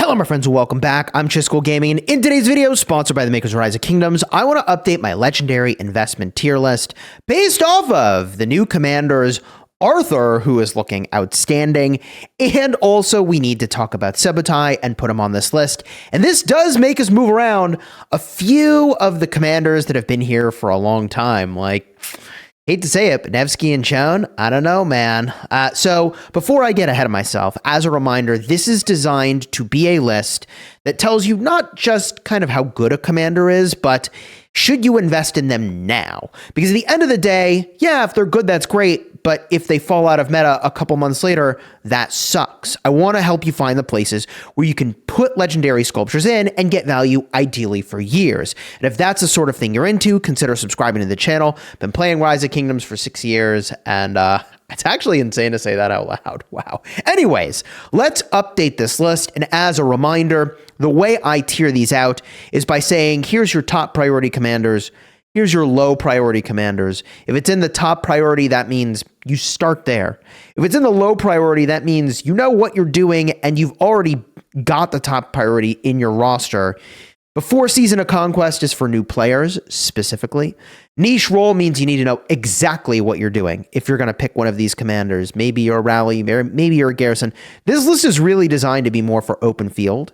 Hello my friends and welcome back. I'm Chisgule Gaming, and in today's video, sponsored by the makers of Rise of Kingdoms, I want to update my legendary investment tier list based off of the new commanders Arthur, who is looking outstanding, and also we need to talk about Subotai and put him on this list. And this does make us move around a few of the commanders that have been here for a long time, like, hate to say it, but Nevsky and Chone, I don't know, man. So before I get ahead of myself, as a reminder, this is designed to be a list that tells you not just kind of how good a commander is, but should you invest in them now? Because at the end of the day, yeah, if they're good, that's great. But if they fall out of meta a couple months later, that sucks. I want to help you find the places where you can put legendary sculptures in and get value ideally for years. And if that's the sort of thing you're into, consider subscribing to the channel. Been playing Rise of Kingdoms for 6 years, and it's actually insane to say that out loud. Wow. Anyways, let's update this list. And as a reminder, the way I tier these out is by saying, here's your top priority commanders. Here's your low priority commanders. If it's in the top priority, that means you start there. If it's in the low priority, that means you know what you're doing and you've already got the top priority in your roster. Before Season of Conquest is for new players, specifically. Niche role means you need to know exactly what you're doing if you're going to pick one of these commanders. Maybe you're a rally, maybe you're a garrison. This list is really designed to be more for open field,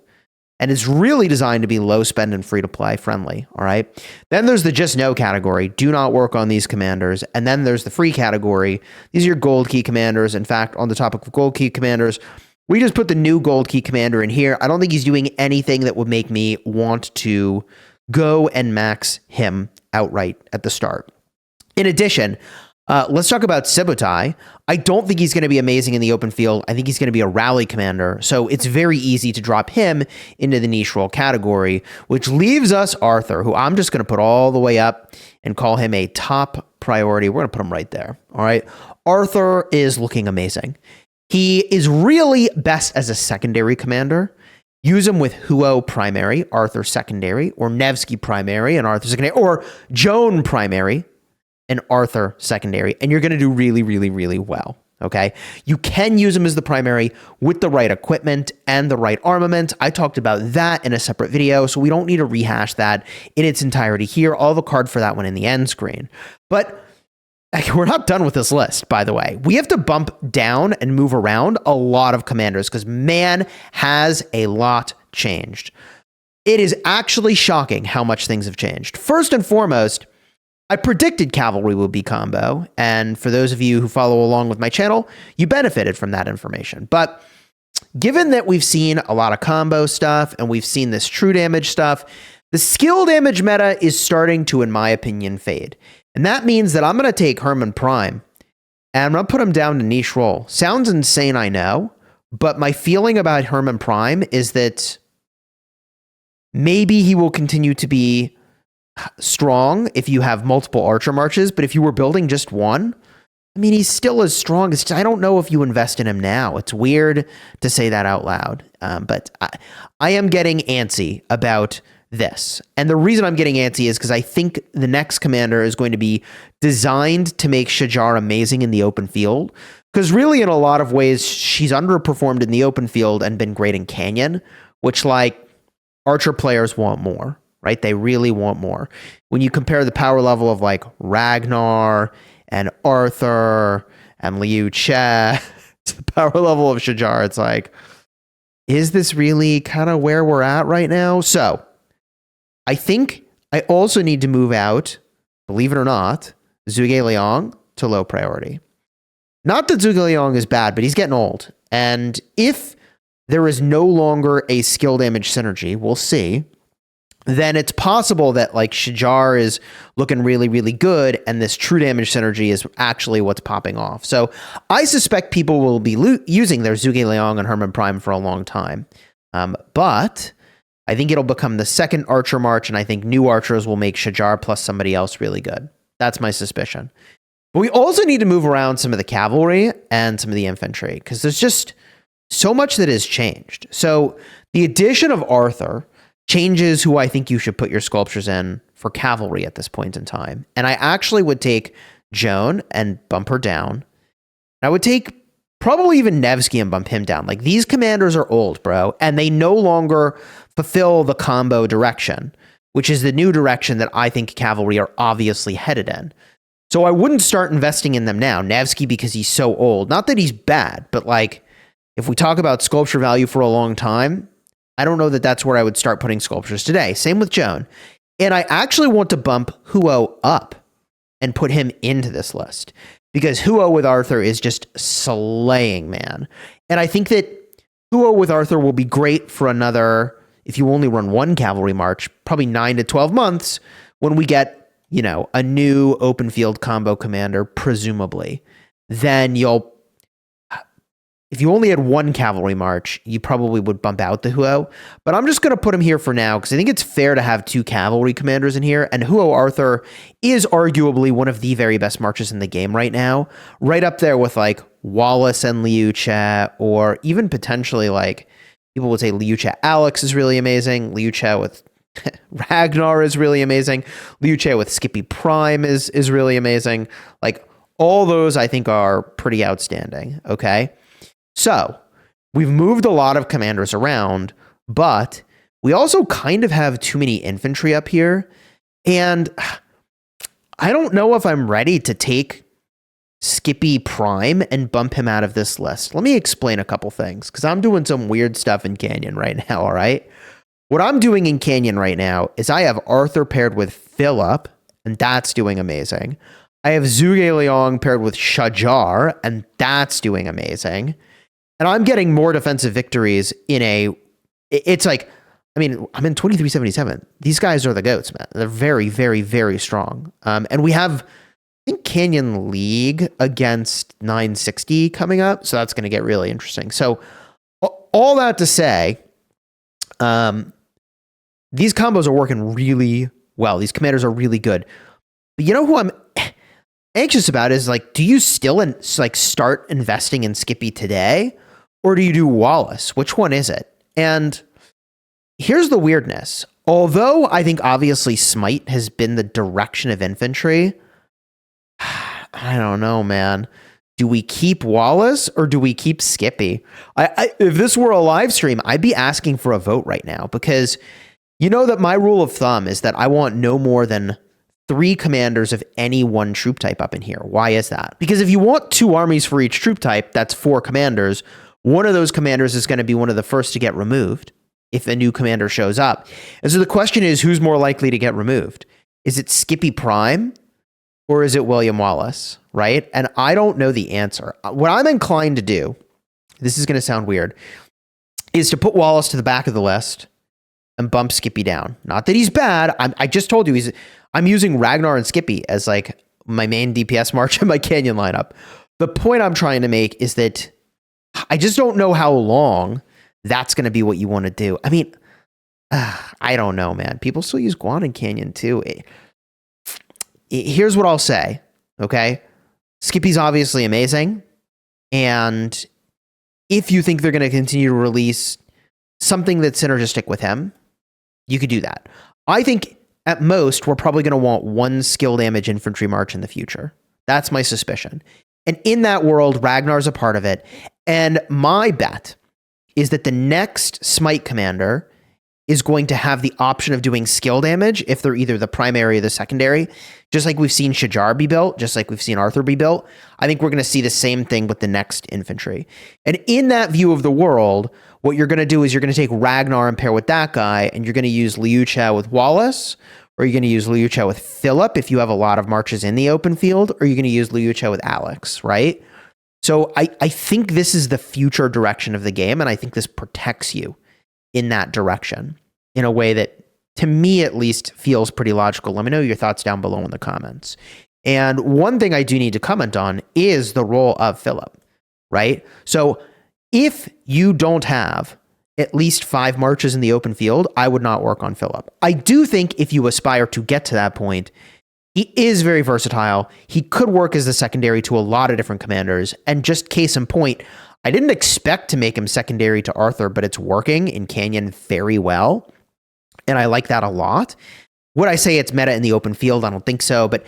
and it's really designed to be low spend and free to play friendly, all right? Then there's the just know category. Do not work on these commanders. And then there's the free category. These are your gold key commanders. In fact, on the topic of gold key commanders, we just put the new gold key commander in here. I don't think he's doing anything that would make me want to go and max him outright at the start. In addition, let's talk about Subotai. I don't think he's going to be amazing in the open field. I think he's going to be a rally commander. So it's very easy to drop him into the niche role category, which leaves us Arthur, who I'm just going to put all the way up and call him a top priority. We're going to put him right there. All right. Arthur is looking amazing. He is really best as a secondary commander. Use him with Huo primary, Arthur secondary, or Nevsky primary and Arthur secondary, or Joan primary and Arthur secondary, and you're going to do really, really, really well, okay? You can use him as the primary with the right equipment and the right armament. I talked about that in a separate video, so we don't need to rehash that in its entirety here. I'll have a card for that one in the end screen. But we're not done with this list, by the way. We have to bump down and move around a lot of commanders because, man, has a lot changed. It is actually shocking how much things have changed. First and foremost, I predicted cavalry would be combo, and for those of you who follow along with my channel, you benefited from that information. But given that we've seen a lot of combo stuff and we've seen this true damage stuff, the skill damage meta is starting to, in my opinion, fade. And that means that I'm going to take Hermann Prime and I'm going to put him down to niche role. Sounds insane, I know, but my feeling about Hermann Prime is that maybe he will continue to be strong if you have multiple archer marches, but if you were building just one, I mean, he's still as strong as, I don't know if you invest in him now. It's weird to say that out loud, but I am getting antsy about this. And the reason I'm getting antsy is because I think the next commander is going to be designed to make Shajar amazing in the open field. Because really, in a lot of ways, she's underperformed in the open field and been great in Canyon, which, like, archer players want more, right? They really want more. When you compare the power level of, like, Ragnar and Arthur and Liu Che to the power level of Shajar, it's like, is this really kind of where we're at right now? So I think I also need to move out, believe it or not, Zhuge Liang to low priority. Not that Zhuge Liang is bad, but he's getting old. And if there is no longer a skill damage synergy, we'll see, then it's possible that, like, Shajar is looking really, really good, and this true damage synergy is actually what's popping off. So I suspect people will be using their Zhuge Liang and Hermann Prime for a long time. But I think it'll become the second archer march, and I think new archers will make Shajar plus somebody else really good. That's my suspicion. But we also need to move around some of the cavalry and some of the infantry, because there's just so much that has changed. So the addition of Arthur changes who I think you should put your sculptures in for cavalry at this point in time. And I actually would take Joan and bump her down. I would take probably even Nevsky and bump him down. Like, these commanders are old, bro, and they no longer fulfill the combo direction, which is the new direction that I think cavalry are obviously headed in. So I wouldn't start investing in them now. Nevsky, because he's so old. Not that he's bad, but like, if we talk about sculpture value for a long time, I don't know that that's where I would start putting sculptures today. Same with Joan. And I actually want to bump Huo up and put him into this list, because Huo with Arthur is just slaying, man. And I think that Huo with Arthur will be great for another, if you only run one cavalry march, probably 9 to 12 months when we get, you know, a new open field combo commander, presumably. Then you'll, if you only had one cavalry march, you probably would bump out the Huo. But I'm just going to put him here for now because I think it's fair to have two cavalry commanders in here. And Huo Arthur is arguably one of the very best marches in the game right now. Right up there with like Wallace and Liu Che, or even potentially like, people would say Liu Che Alex is really amazing. Liu Che with Ragnar is really amazing. Liu Che with Skippy Prime is really amazing. Like, all those I think are pretty outstanding. Okay. So we've moved a lot of commanders around, but we also kind of have too many infantry up here. And I don't know if I'm ready to take Skippy Prime and bump him out of this list. Let me explain a couple things, because I'm doing some weird stuff in Canyon right now, all right? What I'm doing in Canyon right now is I have Arthur paired with Philip, and that's doing amazing. I have Zhuge Liang paired with Shajar, and that's doing amazing. And I'm getting more defensive victories in a... It's like, I mean, I'm in 2377. These guys are the GOATs, man. They're very, very, very strong. And we have, I think, Canyon League against 960 coming up, so that's going to get really interesting. So all that to say, these combos are working really well. These commanders are really good. But you know who I'm anxious about is, like, do you still start investing in Skippy today? Or do you do Wallace? Which one is it? And here's the weirdness. Although I think obviously Smite has been the direction of infantry, I don't know, man. Do we keep Wallace or do we keep Skippy? If this were a live stream, I'd be asking for a vote right now, because you know that my rule of thumb is that I want no more than 3 commanders of any one troop type up in here. Why is that? Because if you want 2 armies for each troop type, that's 4 commanders. One of those commanders is going to be one of the first to get removed if a new commander shows up. And so the question is, who's more likely to get removed? Is it Skippy Prime or is it William Wallace, right? And I don't know the answer. What I'm inclined to do, this is going to sound weird, is to put Wallace to the back of the list and bump Skippy down. Not that he's bad. I just told you I'm using Ragnar and Skippy as like my main DPS march in my Canyon lineup. The point I'm trying to make is that I just don't know how long that's going to be what you want to do. I mean, I don't know, man. People still use Guan in Canyon too. Here's what I'll say, okay? Skippy's obviously amazing. And if you think they're going to continue to release something that's synergistic with him, you could do that. I think at most, we're probably going to want 1 skill damage infantry march in the future. That's my suspicion. And in that world, Ragnar's a part of it. And my bet is that the next Smite commander is going to have the option of doing skill damage if they're either the primary or the secondary, just like we've seen Shajar be built, just like we've seen Arthur be built. I think we're going to see the same thing with the next infantry. And in that view of the world, what you're going to do is you're going to take Ragnar and pair with that guy, and you're going to use Liu Che with Wallace, or you're going to use Liu Che with Philip if you have a lot of marches in the open field, or you're going to use Liu Che with Alex, right? So I think this is the future direction of the game, and I think this protects you in that direction in a way that, to me at least, feels pretty logical. Let me know your thoughts down below in the comments. And one thing I do need to comment on is the role of Philip, right? So if you don't have at least 5 marches in the open field, I would not work on Philip. I do think if you aspire to get to that point, he is very versatile. He could work as the secondary to a lot of different commanders. And just case in point, I didn't expect to make him secondary to Arthur, but it's working in Canyon very well. And I like that a lot. Would I say it's meta in the open field? I don't think so. But,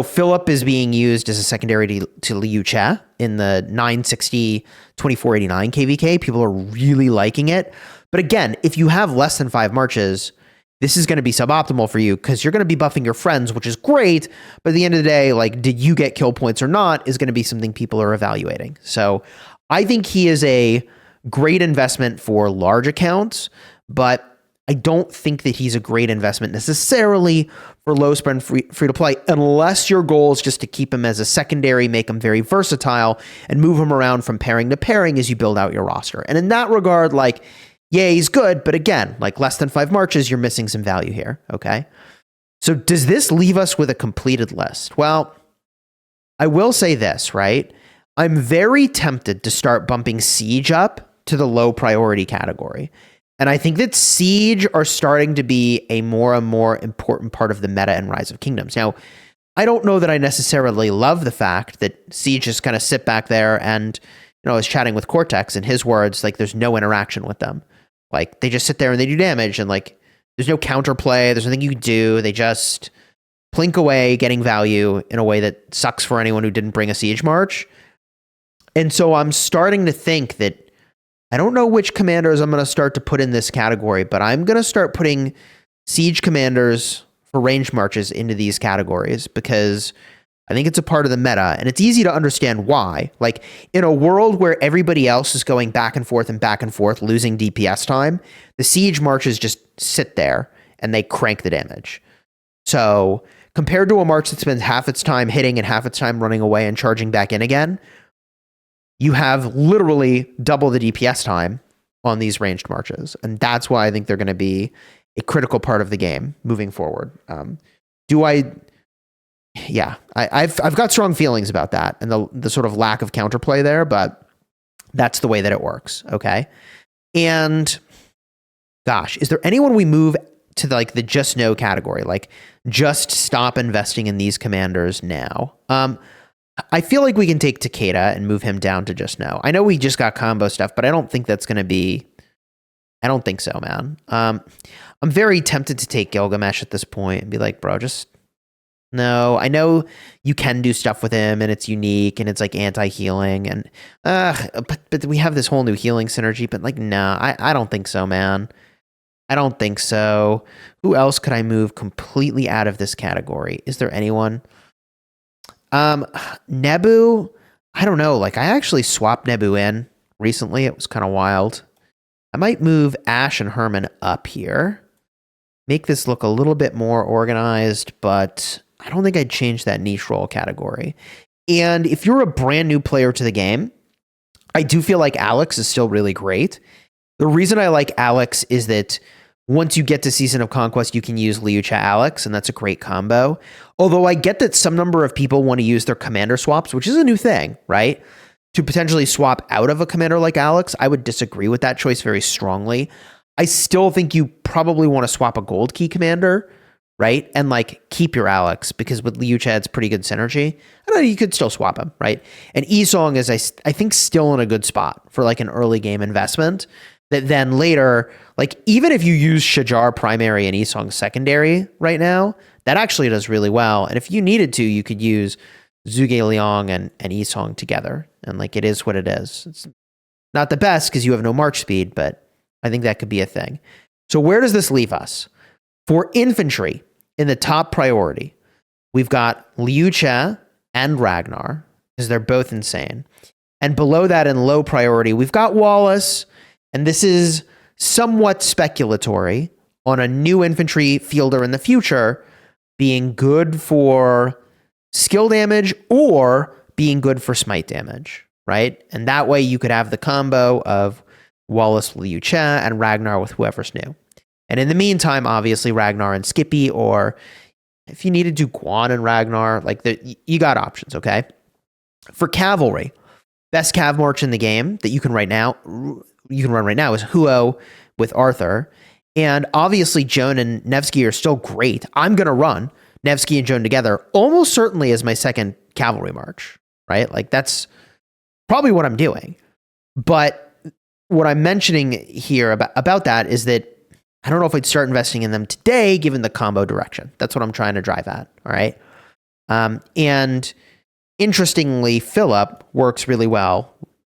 Philip is being used as a secondary to Liu Che in the 960 2489 KVK. People are really liking it. But again, if you have less than 5 marches, this is going to be suboptimal for you because you're going to be buffing your friends, which is great. But at the end of the day, like, did you get kill points or not is going to be something people are evaluating. So I think he is a great investment for large accounts, but I don't think that he's a great investment necessarily for low spend free to play, unless your goal is just to keep him as a secondary, make him very versatile, and move him around from pairing to pairing as you build out your roster. And in that regard, like, yeah, he's good, but again, like less than 5 marches, you're missing some value here. Okay. So does this leave us with a completed list? Well, I will say this, right? I'm very tempted to start bumping Siege up to the low priority category. And I think that Siege are starting to be a more and more important part of the meta and Rise of Kingdoms. Now, I don't know that I necessarily love the fact that Siege just kind of sit back there and, I was chatting with Cortex, and his words, like, there's no interaction with them. Like, they just sit there and they do damage, and, like, there's no counterplay, there's nothing you can do. They just plink away, getting value in a way that sucks for anyone who didn't bring a Siege March. And so I'm starting to think that I don't know which commanders I'm going to start to put in this category, but I'm going to start putting Siege commanders for range marches into these categories because I think it's a part of the meta, and it's easy to understand why. Like, in a world where everybody else is going back and forth, losing DPS time, the Siege marches just sit there and they crank the damage. So compared to a march that spends half its time hitting and half its time running away and charging back in again, you have literally double the DPS time on these ranged marches. And that's why I think they're going to be a critical part of the game moving forward. I've got strong feelings about that and the sort of lack of counterplay there, but that's the way that it works. Okay. And gosh, is there anyone we move to the just no category? Like, just stop investing in these commanders now. I feel like we can take Takeda and move him down to just no. I know we just got combo stuff, but I don't think that's going to be... I don't think so, man. I'm very tempted to take Gilgamesh at this point and be like, bro, just... No, I know you can do stuff with him and it's unique and it's like anti-healing and... But we have this whole new healing synergy, but like, nah, I don't think so, man. I don't think so. Who else could I move completely out of this category? Is there anyone... Nebu, I don't know. Like, I actually swapped Nebu in recently. It was kind of wild. I might move Ash and Herman up here. Make this look a little bit more organized, but I don't think I'd change that niche role category. And if you're a brand new player to the game, I do feel like Alex is still really great. The reason I like Alex is that once you get to Season of Conquest, you can use Liu Che Alex, and that's a great combo. Although I get that some number of people want to use their commander swaps, which is a new thing, right? To potentially swap out of a commander like Alex, I would disagree with that choice very strongly. I still think you probably want to swap a gold key commander, right? And keep your Alex, because with Liu Che, it's pretty good synergy. I don't know, you could still swap him, right? And Isong is, I think, still in a good spot for an early game investment. That then later, even if you use Shajar primary and Isong secondary right now, that actually does really well. And if you needed to, you could use Zhuge Liang and Isong together. And it is what it is. It's not the best because you have no march speed, but I think that could be a thing. So where does this leave us? For infantry, in the top priority, we've got Liu Che and Ragnar, because they're both insane. And below that in low priority, we've got Wallace. And this is somewhat speculatory on a new infantry fielder in the future being good for skill damage or being good for smite damage, right? And that way you could have the combo of Wallace with Liu Che and Ragnar with whoever's new. And in the meantime, obviously, Ragnar and Skippy, or if you needed to, Guan and Ragnar, you got options, okay? For cavalry, best cav march in the game that you can run right now is Huo with Arthur. And obviously, Joan and Nevsky are still great. I'm going to run Nevsky and Joan together almost certainly as my second cavalry march, right? That's probably what I'm doing. But what I'm mentioning here about that is that I don't know if I'd start investing in them today, given the combo direction. That's what I'm trying to drive at. All right. And interestingly, Philip works really well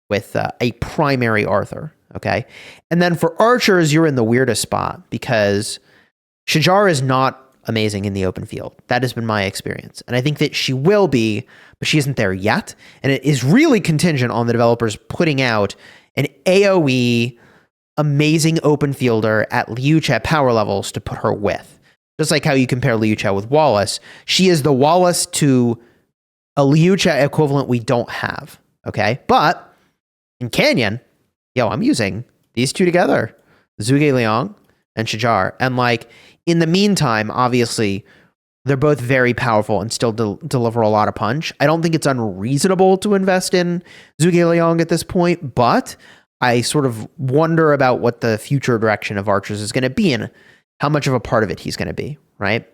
with a primary Arthur. Okay. And then for archers, you're in the weirdest spot because Shajar is not amazing in the open field. That has been my experience. And I think that she will be, but she isn't there yet. And it is really contingent on the developers putting out an AoE amazing open fielder at Liu Che power levels to put her with. Just like how you compare Liu Che with Wallace. She is the Wallace to a Liu Che equivalent we don't have. Okay. But in Canyon, I'm using these two together, Zhuge Liang and Shajar. And like in the meantime, obviously, they're both very powerful and still deliver a lot of punch. I don't think it's unreasonable to invest in Zhuge Liang at this point, but I sort of wonder about what the future direction of archers is going to be and how much of a part of it he's going to be, right?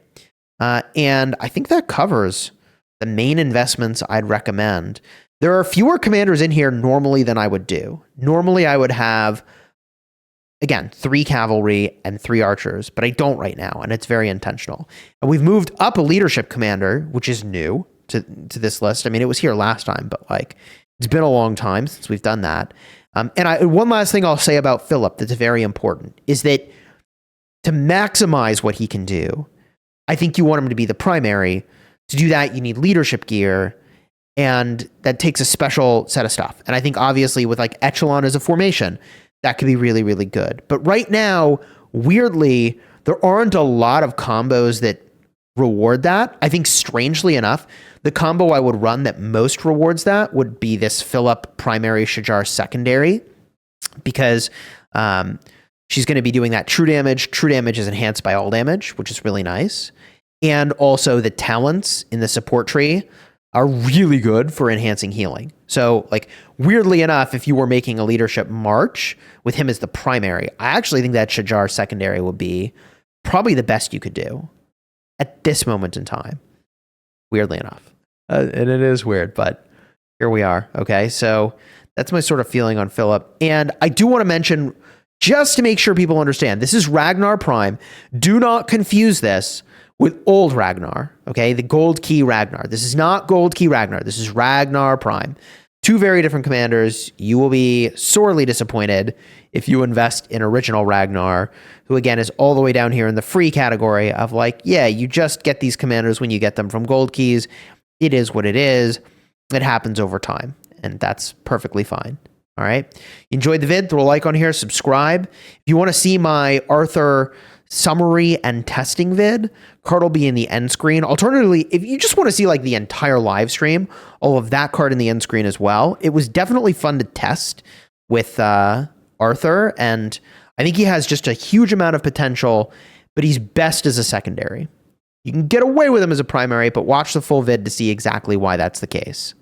And I think that covers the main investments I'd recommend. There are fewer commanders in here normally than I would do. Normally I would have, again, 3 cavalry and 3 archers, but I don't right now, and it's very intentional. And we've moved up a leadership commander, which is new to this list. I mean, it was here last time, but like it's been a long time since we've done that. And one last thing I'll say about Philip that's very important is that to maximize what he can do, I think you want him to be the primary. To do that, you need leadership gear, and that takes a special set of stuff. And I think obviously with like Echelon as a formation, that could be really, really good. But right now, weirdly, there aren't a lot of combos that reward that. I think strangely enough, the combo I would run that most rewards that would be this Philip primary Shajar secondary, because she's going to be doing that true damage. True damage is enhanced by all damage, which is really nice. And also the talents in the support tree are really good for enhancing healing. So like weirdly enough, if you were making a leadership march with him as the primary, I actually think that Shajar secondary would be probably the best you could do at this moment in time, weirdly enough. And it is weird, but here we are. Okay, so that's my sort of feeling on Philip. And I do want to mention, just to make sure people understand, this is Ragnar Prime. Do not confuse this with old Ragnar, okay? The gold key Ragnar. This is not gold key Ragnar. This is Ragnar Prime. 2 very different commanders. You will be sorely disappointed if you invest in original Ragnar, who again is all the way down here in the free category of like, yeah, you just get these commanders when you get them from gold keys. It is what it is. It happens over time, and that's perfectly fine. All right. Enjoyed the vid? Throw a like on here, subscribe. If you want to see my Arthur summary and testing vid, card will be in the end screen. Alternatively, if you just want to see like the entire live stream, all of that card in the end screen as well. It was definitely fun to test with Arthur, and I think he has just a huge amount of potential, but he's best as a secondary. You can get away with him as a primary, but watch the full vid to see exactly why that's the case.